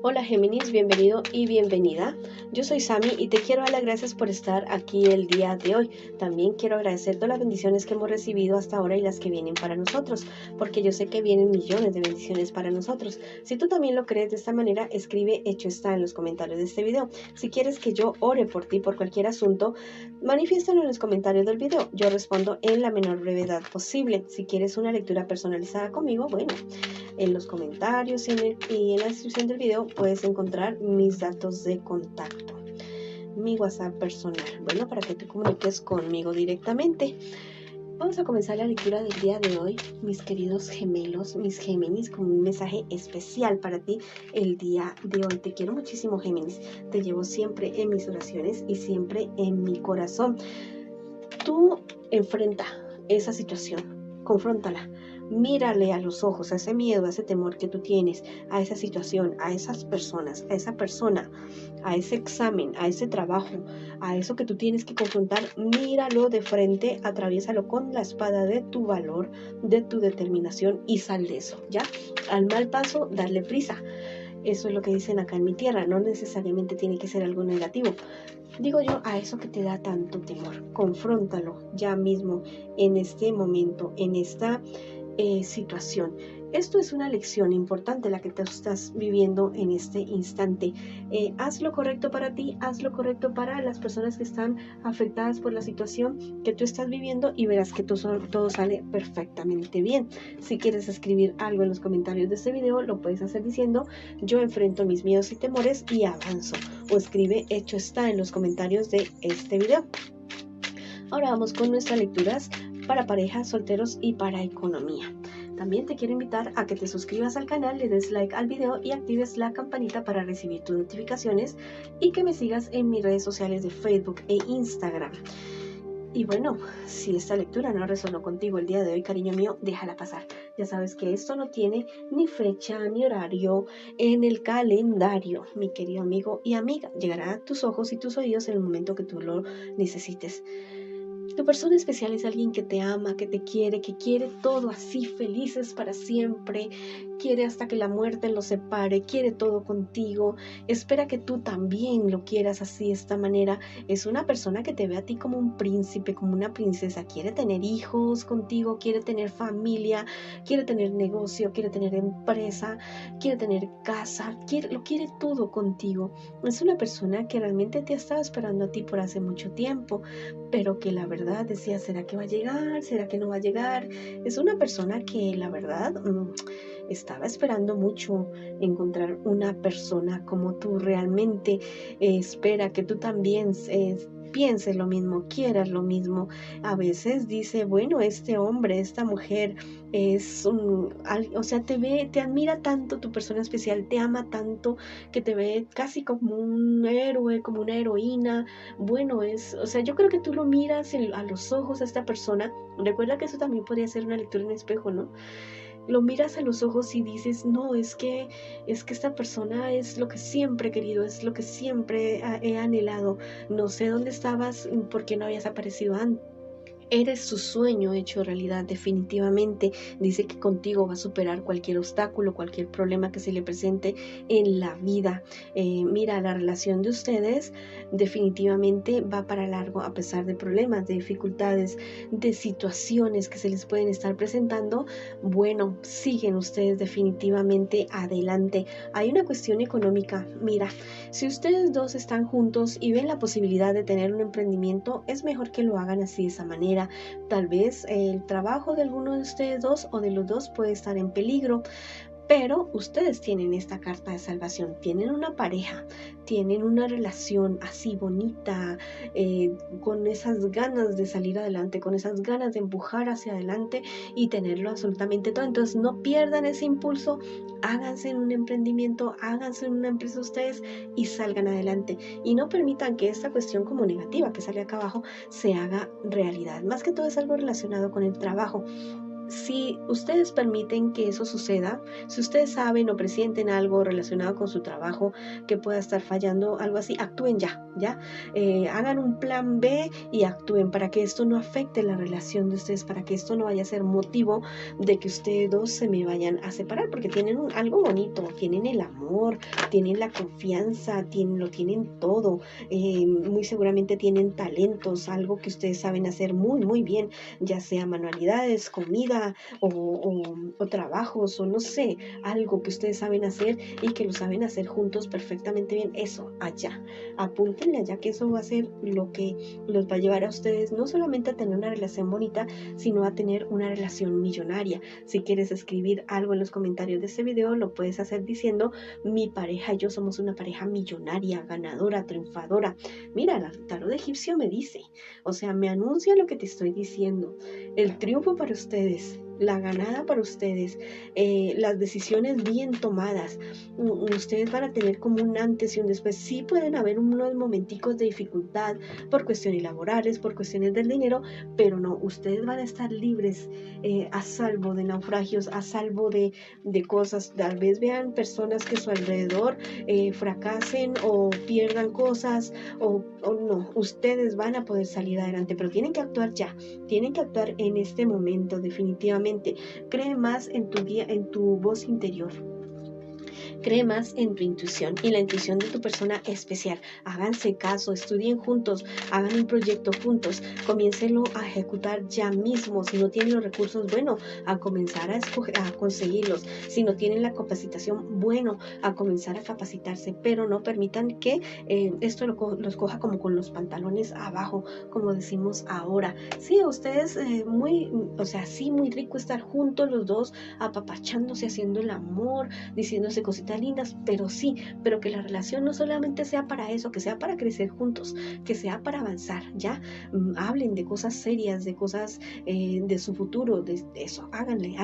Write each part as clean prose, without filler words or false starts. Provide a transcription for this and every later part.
Hola Géminis, bienvenido y bienvenida. Yo soy Sami y te quiero dar las gracias por estar aquí el día de hoy. También quiero agradecer todas las bendiciones que hemos recibido hasta ahora y las que vienen para nosotros, porque yo sé que vienen millones de bendiciones para nosotros. Si tú también lo crees de esta manera, escribe hecho está en los comentarios de este video. Si quieres que yo ore por ti por cualquier asunto, manifiéstalo en los comentarios del video. Yo respondo en la menor brevedad posible. Si quieres una lectura personalizada conmigo, bueno, en los comentarios y en la descripción del video puedes encontrar mis datos de contacto, mi WhatsApp personal, bueno, para que te comuniques conmigo directamente. Vamos a comenzar la lectura del día de hoy, mis queridos gemelos, mis Géminis, con un mensaje especial para ti el día de hoy. Te quiero muchísimo, Géminis. Te llevo siempre en mis oraciones y siempre en mi corazón. Tú enfrenta esa situación, confróntala. Mírale a los ojos, a ese miedo, a ese temor que tú tienes, a esa situación, a esas personas, a esa persona, a ese examen, a ese trabajo, a eso que tú tienes que confrontar. Míralo de frente, atraviésalo con la espada de tu valor, de tu determinación y sal de eso, ¿ya? Al mal paso, darle prisa. Eso es lo que dicen acá en mi tierra, no necesariamente tiene que ser algo negativo. Digo yo, a eso que te da tanto temor, confróntalo ya mismo, en este momento, en esta situación. Esto es una lección importante la que te estás viviendo en este instante. Haz lo correcto para ti, haz lo correcto para las personas que están afectadas por la situación que tú estás viviendo y verás que todo sale perfectamente bien. Si quieres escribir algo en los comentarios de este video, lo puedes hacer diciendo: yo enfrento mis miedos y temores y avanzo, o escribe hecho está en los comentarios de este video. Ahora vamos con nuestras lecturas para parejas, solteros y para economía. También te quiero invitar a que te suscribas al canal, le des like al video y actives la campanita para recibir tus notificaciones, y que me sigas en mis redes sociales de Facebook e Instagram. Y bueno, si esta lectura no resonó contigo el día de hoy, cariño mío, déjala pasar. Ya sabes que esto no tiene ni fecha ni horario en el calendario, mi querido amigo y amiga. Llegará a tus ojos y tus oídos en el momento que tú lo necesites. Tu persona especial es alguien que te ama, que te quiere, que quiere todo así, felices para siempre, quiere hasta que la muerte los separe, quiere todo contigo, espera que tú también lo quieras así, de esta manera. Es una persona que te ve a ti como un príncipe, como una princesa, quiere tener hijos contigo, quiere tener familia, quiere tener negocio, quiere tener empresa, quiere tener casa, lo quiere todo contigo. Es una persona que realmente te ha estado esperando a ti por hace mucho tiempo, pero que la verdad decía: ¿será que va a llegar? ¿Será que no va a llegar? Es una persona que la verdad estaba esperando mucho encontrar una persona como tú. Realmente espera que tú también pienses lo mismo, quieras lo mismo. A veces dice: bueno, este hombre, esta mujer es o sea, te admira tanto, tu persona especial te ama tanto, que te ve casi como un héroe, como una heroína. Bueno, o sea, yo creo que tú lo miras a los ojos a esta persona. Recuerda que eso también podría ser una lectura en espejo, ¿no? Lo miras a los ojos y dices: no, es que esta persona es lo que siempre he querido, es lo que siempre he anhelado. No sé dónde estabas, por qué no habías aparecido antes. Eres su sueño hecho realidad, definitivamente. Dice que contigo va a superar cualquier obstáculo, cualquier problema que se le presente en la vida. Mira, la relación de ustedes definitivamente va para largo, a pesar de problemas, de dificultades, de situaciones que se les pueden estar presentando. Bueno, siguen ustedes definitivamente adelante. Hay una cuestión económica. Mira, si ustedes dos están juntos y ven la posibilidad de tener un emprendimiento, es mejor que lo hagan así, de esa manera. Tal vez el trabajo de alguno de ustedes dos o de los dos puede estar en peligro, pero ustedes tienen esta carta de salvación, tienen una pareja, tienen una relación así bonita, con esas ganas de salir adelante, con esas ganas de empujar hacia adelante y tenerlo absolutamente todo. Entonces no pierdan ese impulso, háganse en un emprendimiento, háganse en una empresa ustedes y salgan adelante. Y no permitan que esta cuestión como negativa que sale acá abajo se haga realidad. Más que todo es algo relacionado con el trabajo. si ustedes permiten que eso suceda, si ustedes saben o presienten algo relacionado con su trabajo que pueda estar fallando, algo así, actúen ya, hagan un plan B y actúen para que esto no afecte la relación de ustedes, para que esto no vaya a ser motivo de que ustedes dos se me vayan a separar, porque tienen algo bonito, tienen el amor, tienen la confianza, lo tienen todo, muy seguramente tienen talentos, algo que ustedes saben hacer muy, muy bien, ya sea manualidades, comida, o trabajos, o no sé, algo que ustedes saben hacer y que lo saben hacer juntos perfectamente bien. Eso, allá, apúntenle allá, que eso va a ser lo que los va a llevar a ustedes no solamente a tener una relación bonita, sino a tener una relación millonaria. Si quieres escribir algo en los comentarios de este video, lo puedes hacer diciendo: mi pareja y yo somos una pareja millonaria, ganadora, triunfadora. Mira, el tarot egipcio me dice, o sea, me anuncia lo que te estoy diciendo: el triunfo para ustedes, la ganada para ustedes, las decisiones bien tomadas. Ustedes van a tener como un antes y un después. Sí pueden haber unos momenticos de dificultad por cuestiones laborales, por cuestiones del dinero, pero no, ustedes van a estar libres, a salvo de naufragios, a salvo de cosas. Tal vez vean personas que a su alrededor fracasen o pierdan cosas, o no, ustedes van a poder salir adelante, pero tienen que actuar ya, tienen que actuar en este momento, definitivamente. Cree más en tu voz interior. Cree más en tu intuición y la intuición de tu persona especial. Háganse caso, estudien juntos, hagan un proyecto juntos, comiéncenlo a ejecutar ya mismo. Si no tienen los recursos, bueno, a comenzar a conseguirlos. Si no tienen la capacitación, bueno, a comenzar a capacitarse, pero no permitan que esto los coja como con los pantalones abajo, como decimos ahora. Sí, a ustedes sí, muy rico estar juntos los dos, apapachándose, haciendo el amor, diciéndose cositas lindas, pero que la relación no solamente sea para eso, que sea para crecer juntos, que sea para avanzar, ¿ya? Hablen de cosas serias, de cosas de su futuro, de eso, háganle.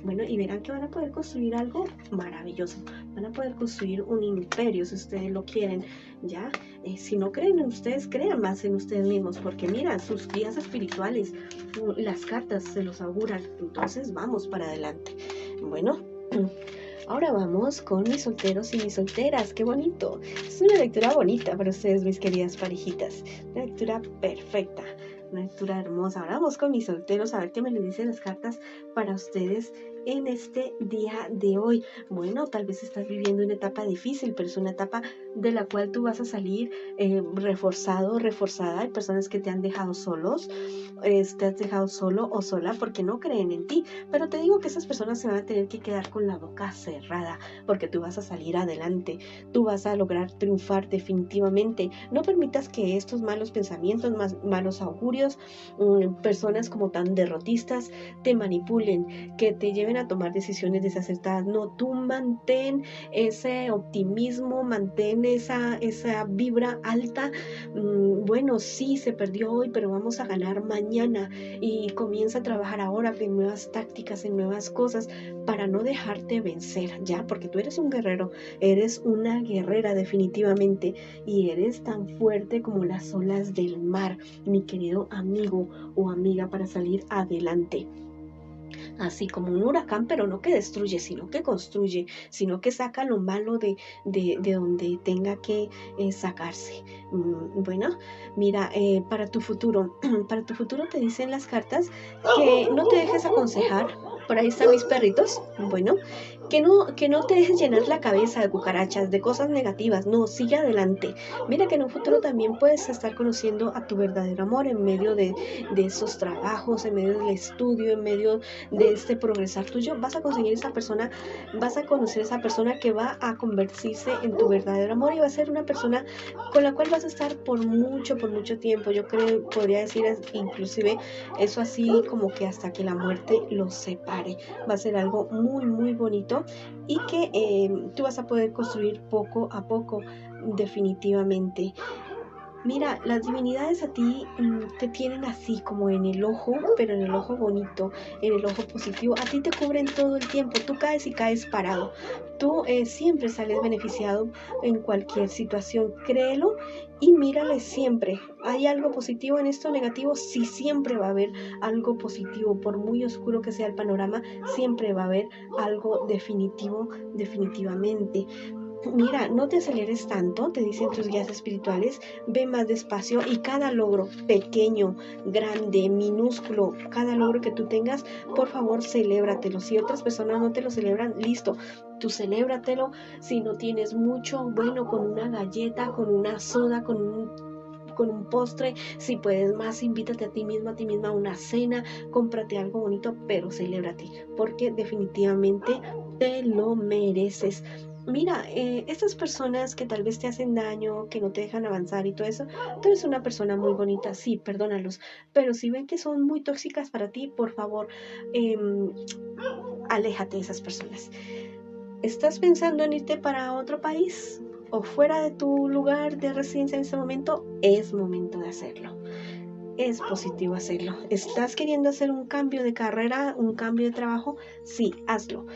Bueno, y verán que van a poder construir algo maravilloso, van a poder construir un imperio si ustedes lo quieren, ¿ya? Si no creen en ustedes, crean más en ustedes mismos, porque mira, sus guías espirituales, las cartas se los auguran, entonces vamos para adelante. Bueno, ahora vamos con mis solteros y mis solteras. ¡Qué bonito! Es una lectura bonita para ustedes, mis queridas parejitas. Una lectura perfecta, una lectura hermosa. Ahora vamos con mis solteros a ver qué me le dicen las cartas para ustedes en este día de hoy. Bueno, tal vez estás viviendo una etapa difícil, pero es una etapa de la cual tú vas a salir reforzado, reforzada. Hay personas que te han dejado solos, te has dejado solo o sola porque no creen en ti, pero te digo que esas personas se van a tener que quedar con la boca cerrada, porque tú vas a salir adelante, tú vas a lograr triunfar definitivamente. No permitas que estos malos pensamientos, malos augurios, personas como tan derrotistas te manipulen, que te lleven a tomar decisiones desacertadas. No, tú mantén ese optimismo, mantén esa vibra alta. Bueno, sí, se perdió hoy, pero vamos a ganar mañana, y comienza a trabajar ahora en nuevas tácticas, en nuevas cosas, para no dejarte vencer, ¿ya? Porque tú eres un guerrero, eres una guerrera definitivamente, y eres tan fuerte como las olas del mar, mi querido amigo o amiga, para salir adelante. Así como un huracán, pero no que destruye, sino que construye, sino que saca lo malo de donde tenga que sacarse. Bueno, mira, para tu futuro, para tu futuro te dicen las cartas que no te dejes aconsejar. Por ahí están mis perritos. Bueno, que no te dejes llenar la cabeza de cucarachas, de cosas negativas. No, sigue adelante. Mira que en un futuro también puedes estar conociendo a tu verdadero amor en medio de esos trabajos, en medio del estudio, en medio de este progresar tuyo. Vas a conseguir esa persona, vas a conocer esa persona que va a convertirse en tu verdadero amor, y va a ser una persona con la cual vas a estar por mucho tiempo. Yo creo, podría decir inclusive eso así, como que hasta que la muerte los separe. Va a ser algo muy, muy bonito, y que tú vas a poder construir poco a poco, definitivamente. Mira, las divinidades a ti te tienen así como en el ojo, pero en el ojo bonito, en el ojo positivo. A ti te cubren todo el tiempo. Tú caes y caes parado. Tú siempre sales beneficiado en cualquier situación. Créelo y mírale siempre. ¿Hay algo positivo en esto negativo? Sí, siempre va a haber algo positivo. Por muy oscuro que sea el panorama, siempre va a haber algo definitivo, definitivamente. Mira, no te aceleres tanto, te dicen tus guías espirituales, ve más despacio y cada logro, pequeño, grande, minúsculo, cada logro que tú tengas, por favor, celébratelo. Si otras personas no te lo celebran, listo, tú celébratelo. Si no tienes mucho, bueno, con una galleta, con una soda, con un postre, si puedes más, invítate a ti misma, a ti misma a una cena, cómprate algo bonito, pero celébrate, porque definitivamente te lo mereces. Mira, estas personas que tal vez te hacen daño, que no te dejan avanzar y todo eso, tú eres una persona muy bonita, sí, perdónalos, pero si ven que son muy tóxicas para ti, por favor, eh, aléjate de esas personas. ¿Estás pensando en irte para otro país o fuera de tu lugar de residencia en este momento? Es momento de hacerlo. Es positivo hacerlo. ¿Estás queriendo hacer un cambio de carrera, un cambio de trabajo? Sí, hazlo.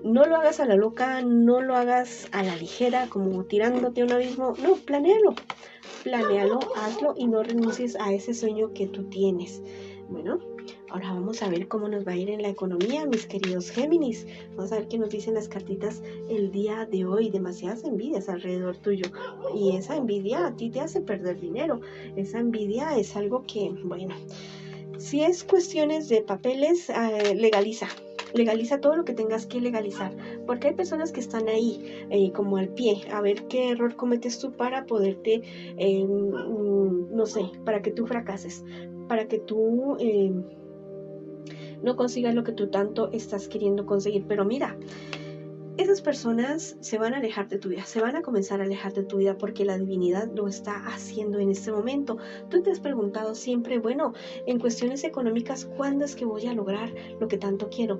No lo hagas a la loca, no lo hagas a la ligera, como tirándote a un abismo. No, planéalo, hazlo y no renuncies a ese sueño que tú tienes. Bueno, ahora vamos a ver cómo nos va a ir en la economía, mis queridos Géminis. Vamos a ver qué nos dicen las cartitas el día de hoy. Demasiadas envidias alrededor tuyo. Y esa envidia a ti te hace perder dinero. Esa envidia es algo que, bueno, si es cuestiones de papeles, legaliza. Legaliza todo lo que tengas que legalizar, porque hay personas que están ahí como al pie, a ver qué error cometes tú para poderte, no sé, para que tú fracases, para que tú no consigas lo que tú tanto estás queriendo conseguir. Pero mira, esas personas se van a alejar de tu vida, se van a comenzar a alejar de tu vida porque la divinidad lo está haciendo en este momento. Tú te has preguntado siempre, bueno, en cuestiones económicas, ¿cuándo es que voy a lograr lo que tanto quiero?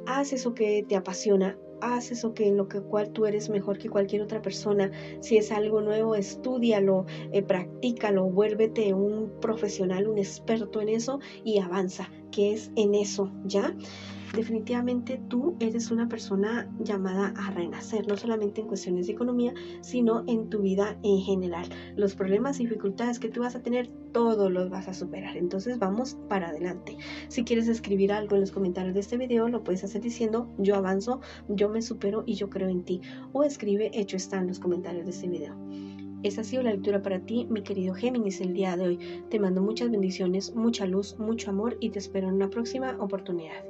Haz eso que te apasiona, haz eso que en lo que cual tú eres mejor que cualquier otra persona. Si es algo nuevo, estúdialo, practícalo, vuélvete un profesional, un experto en eso y avanza, que es en eso, ¿ya? Definitivamente tú eres una persona llamada a renacer, no solamente en cuestiones de economía, sino en tu vida en general. Los problemas y dificultades que tú vas a tener, todos los vas a superar. Entonces vamos para adelante. Si quieres escribir algo en los comentarios de este video, lo puedes hacer diciendo yo avanzo, yo me supero y yo creo en ti. O escribe hecho está en los comentarios de este video. Esa ha sido la lectura para ti, mi querido Géminis, el día de hoy. Te mando muchas bendiciones, mucha luz, mucho amor y te espero en una próxima oportunidad.